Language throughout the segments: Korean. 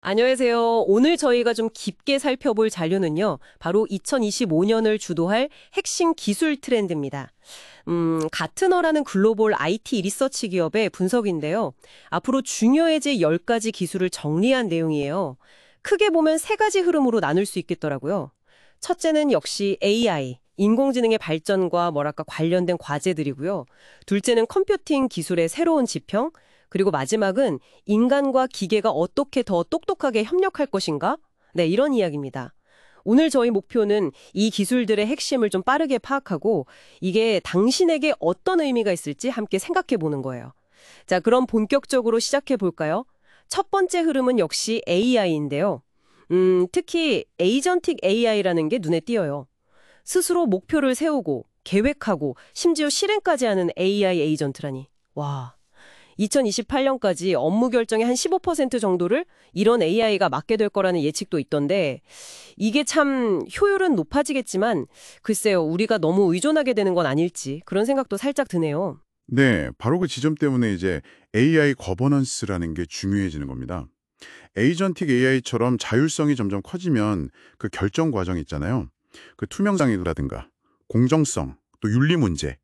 안녕하세요. 오늘 저희가 좀 깊게 살펴볼 자료는요. 바로 2025년을 주도할 핵심 기술 트렌드입니다. 가트너라는 글로벌 IT 리서치 기업의 분석인데요. 앞으로 중요해질 10가지 기술을 정리한 내용이에요. 크게 보면 세 가지 흐름으로 나눌 수 있겠더라고요. 첫째는 역시 AI, 인공지능의 발전과 관련된 과제들이고요. 둘째는 컴퓨팅 기술의 새로운 지평, 그리고 마지막은 인간과 기계가 어떻게 더 똑똑하게 협력할 것인가? 네, 이런 이야기입니다. 오늘 저희 목표는 이 기술들의 핵심을 좀 빠르게 파악하고 이게 당신에게 어떤 의미가 있을지 함께 생각해 보는 거예요. 자, 그럼 본격적으로 시작해 볼까요? 첫 번째 흐름은 역시 AI인데요. 특히 에이전틱 AI라는 게 눈에 띄어요. 스스로 목표를 세우고 계획하고 심지어 실행까지 하는 AI 에이전트라니. 와. 2028년까지 업무 결정의 한 15% 정도를 이런 AI가 맡게 될 거라는 예측도 있던데 이게 참 효율은 높아지겠지만 글쎄요, 우리가 너무 의존하게 되는 건 아닐지 그런 생각도 살짝 드네요. 네, 바로 그 지점 때문에 이제 AI 거버넌스라는 게 중요해지는 겁니다. 에이전틱 AI처럼 자율성이 점점 커지면 그 결정 과정 있잖아요. 그 투명성이라든가 공정성, 또 윤리 문제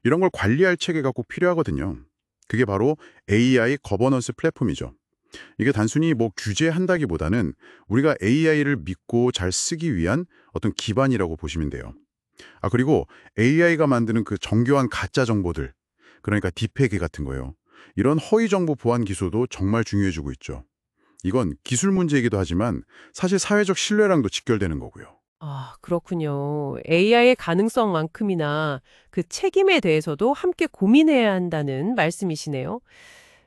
이런 걸 관리할 체계가 꼭 필요하거든요. 그게 바로 AI 거버넌스 플랫폼이죠. 이게 단순히 뭐 규제한다기보다는 우리가 AI를 믿고 잘 쓰기 위한 어떤 기반이라고 보시면 돼요. 그리고 AI가 만드는 그 정교한 가짜 정보들, 그러니까 딥페이크 같은 거예요. 이런 허위 정보 보안 기술도 정말 중요해지고 있죠. 이건 기술 문제이기도 하지만 사실 사회적 신뢰랑도 직결되는 거고요. 아, 그렇군요. AI의 가능성만큼이나 그 책임에 대해서도 함께 고민해야 한다는 말씀이시네요.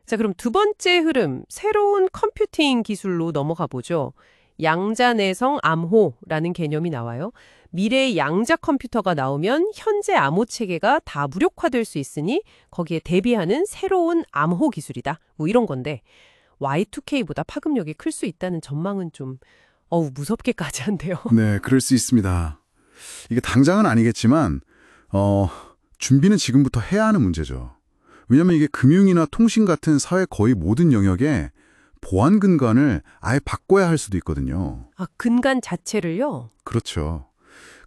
자, 그럼 두 번째 흐름, 새로운 컴퓨팅 기술로 넘어가 보죠. 양자내성 암호라는 개념이 나와요. 미래의 양자 컴퓨터가 나오면 현재 암호 체계가 다 무력화될 수 있으니 거기에 대비하는 새로운 암호 기술이다. 뭐 이런 건데 Y2K보다 파급력이 클 수 있다는 전망은 좀 무섭게까지 한데요. 네, 그럴 수 있습니다. 이게 당장은 아니겠지만 준비는 지금부터 해야 하는 문제죠. 왜냐하면 이게 금융이나 통신 같은 사회 거의 모든 영역에 보안 근간을 아예 바꿔야 할 수도 있거든요. 아, 근간 자체를요? 그렇죠.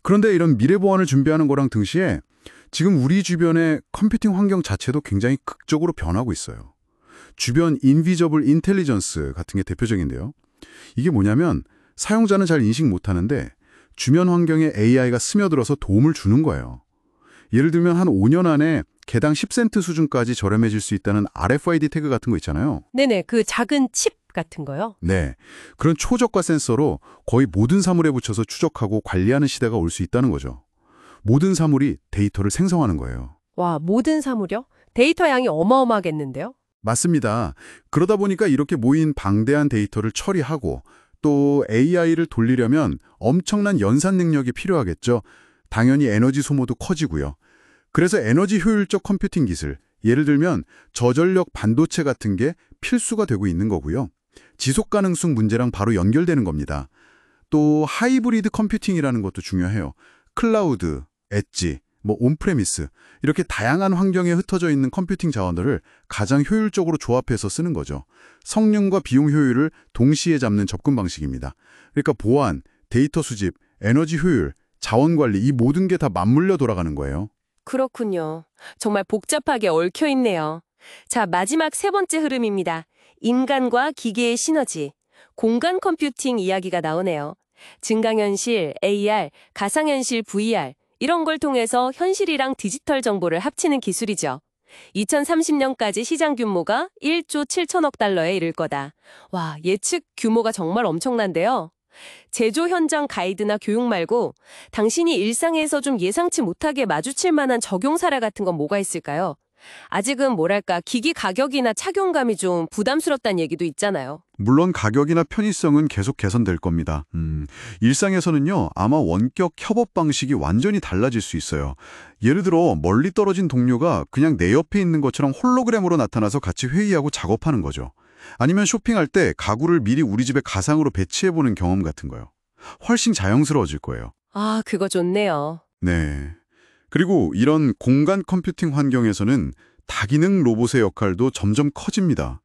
그런데 이런 미래 보안을 준비하는 거랑 동시에 지금 우리 주변의 컴퓨팅 환경 자체도 굉장히 극적으로 변하고 있어요. 주변 인비저블 인텔리전스 같은 게 대표적인데요. 이게 뭐냐면 사용자는 잘 인식 못하는데 주변 환경에 AI가 스며들어서 도움을 주는 거예요. 예를 들면 한 5년 안에 개당 10센트 수준까지 저렴해질 수 있다는 RFID 태그 같은 거 있잖아요. 네네, 그 작은 칩 같은 거요? 네, 그런 초저가 센서로 거의 모든 사물에 붙여서 추적하고 관리하는 시대가 올 수 있다는 거죠. 모든 사물이 데이터를 생성하는 거예요. 와, 모든 사물이요? 데이터 양이 어마어마하겠는데요? 맞습니다. 그러다 보니까 이렇게 모인 방대한 데이터를 처리하고 또 AI를 돌리려면 엄청난 연산 능력이 필요하겠죠. 당연히 에너지 소모도 커지고요. 그래서 에너지 효율적 컴퓨팅 기술, 예를 들면 저전력 반도체 같은 게 필수가 되고 있는 거고요. 지속 가능성 문제랑 바로 연결되는 겁니다. 또 하이브리드 컴퓨팅이라는 것도 중요해요. 클라우드, 엣지, 온프레미스 이렇게 다양한 환경에 흩어져 있는 컴퓨팅 자원들을 가장 효율적으로 조합해서 쓰는 거죠. 성능과 비용 효율을 동시에 잡는 접근 방식입니다. 그러니까 보안, 데이터 수집, 에너지 효율, 자원 관리 이 모든 게 다 맞물려 돌아가는 거예요. 그렇군요. 정말 복잡하게 얽혀 있네요. 자, 마지막 세 번째 흐름입니다. 인간과 기계의 시너지. 공간 컴퓨팅 이야기가 나오네요. 증강현실, AR, 가상현실 VR 이런 걸 통해서 현실이랑 디지털 정보를 합치는 기술이죠. 2030년까지 시장 규모가 1조 7천억 달러에 이를 거다. 와, 예측 규모가 정말 엄청난데요. 제조 현장 가이드나 교육 말고 당신이 일상에서 좀 예상치 못하게 마주칠 만한 적용 사례 같은 건 뭐가 있을까요? 아직은 기기 가격이나 착용감이 좀 부담스럽다는 얘기도 있잖아요. 물론 가격이나 편의성은 계속 개선될 겁니다. 일상에서는요, 아마 원격 협업 방식이 완전히 달라질 수 있어요. 예를 들어 멀리 떨어진 동료가 그냥 내 옆에 있는 것처럼 홀로그램으로 나타나서 같이 회의하고 작업하는 거죠. 아니면 쇼핑할 때 가구를 미리 우리 집에 가상으로 배치해보는 경험 같은 거요. 훨씬 자연스러워질 거예요. 아, 그거 좋네요. 네. 그리고 이런 공간 컴퓨팅 환경에서는 다기능 로봇의 역할도 점점 커집니다.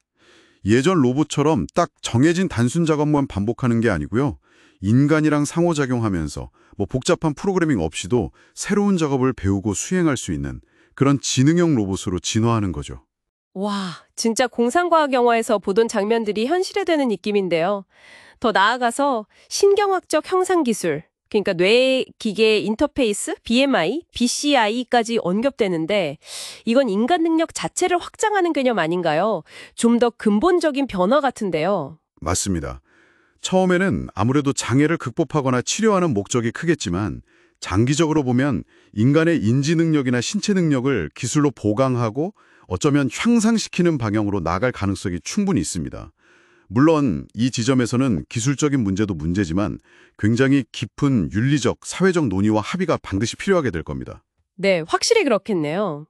예전 로봇처럼 딱 정해진 단순 작업만 반복하는 게 아니고요. 인간이랑 상호작용하면서 복잡한 프로그래밍 없이도 새로운 작업을 배우고 수행할 수 있는 그런 지능형 로봇으로 진화하는 거죠. 와, 진짜 공상과학 영화에서 보던 장면들이 현실화되는 느낌인데요. 더 나아가서 신경학적 형상기술, 그러니까 뇌-기계 인터페이스, BMI, BCI까지 언급되는데 이건 인간 능력 자체를 확장하는 개념 아닌가요? 좀 더 근본적인 변화 같은데요. 맞습니다. 처음에는 아무래도 장애를 극복하거나 치료하는 목적이 크겠지만 장기적으로 보면 인간의 인지 능력이나 신체 능력을 기술로 보강하고 어쩌면 향상시키는 방향으로 나아갈 가능성이 충분히 있습니다. 물론 이 지점에서는 기술적인 문제도 문제지만 굉장히 깊은 윤리적, 사회적 논의와 합의가 반드시 필요하게 될 겁니다. 네, 확실히 그렇겠네요.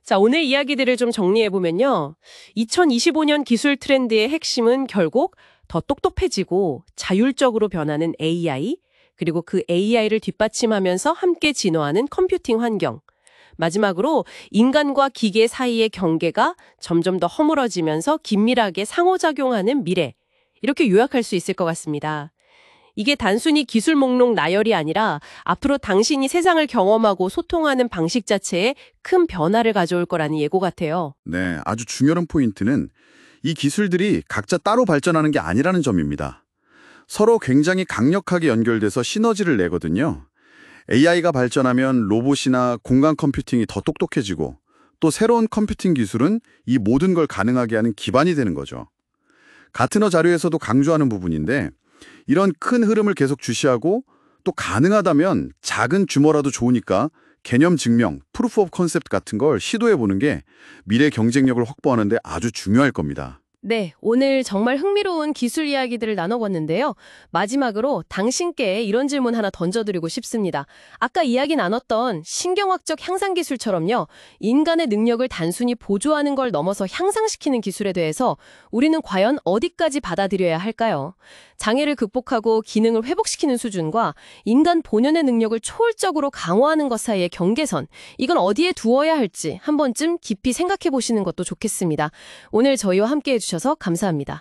자, 오늘 이야기들을 좀 정리해보면요. 2025년 기술 트렌드의 핵심은 결국 더 똑똑해지고 자율적으로 변하는 AI, 그리고 그 AI를 뒷받침하면서 함께 진화하는 컴퓨팅 환경. 마지막으로 인간과 기계 사이의 경계가 점점 더 허물어지면서 긴밀하게 상호작용하는 미래. 이렇게 요약할 수 있을 것 같습니다. 이게 단순히 기술 목록 나열이 아니라 앞으로 당신이 세상을 경험하고 소통하는 방식 자체에 큰 변화를 가져올 거라는 예고 같아요. 네, 아주 중요한 포인트는 이 기술들이 각자 따로 발전하는 게 아니라는 점입니다. 서로 굉장히 강력하게 연결돼서 시너지를 내거든요. AI가 발전하면 로봇이나 공간 컴퓨팅이 더 똑똑해지고 또 새로운 컴퓨팅 기술은 이 모든 걸 가능하게 하는 기반이 되는 거죠. 가트너 자료에서도 강조하는 부분인데 이런 큰 흐름을 계속 주시하고 또 가능하다면 작은 규모라도 좋으니까 개념 증명, 프루프 오브 컨셉트 같은 걸 시도해보는 게 미래 경쟁력을 확보하는 데 아주 중요할 겁니다. 네, 오늘 정말 흥미로운 기술 이야기들을 나눠봤는데요. 마지막으로 당신께 이런 질문 하나 던져드리고 싶습니다. 아까 이야기 나눴던 신경학적 향상기술처럼요. 인간의 능력을 단순히 보조하는 걸 넘어서 향상시키는 기술에 대해서 우리는 과연 어디까지 받아들여야 할까요? 장애를 극복하고 기능을 회복시키는 수준과 인간 본연의 능력을 초월적으로 강화하는 것 사이의 경계선, 이건 어디에 두어야 할지 한 번쯤 깊이 생각해 보시는 것도 좋겠습니다. 오늘 저희와 함께해 주셔서 감사합니다.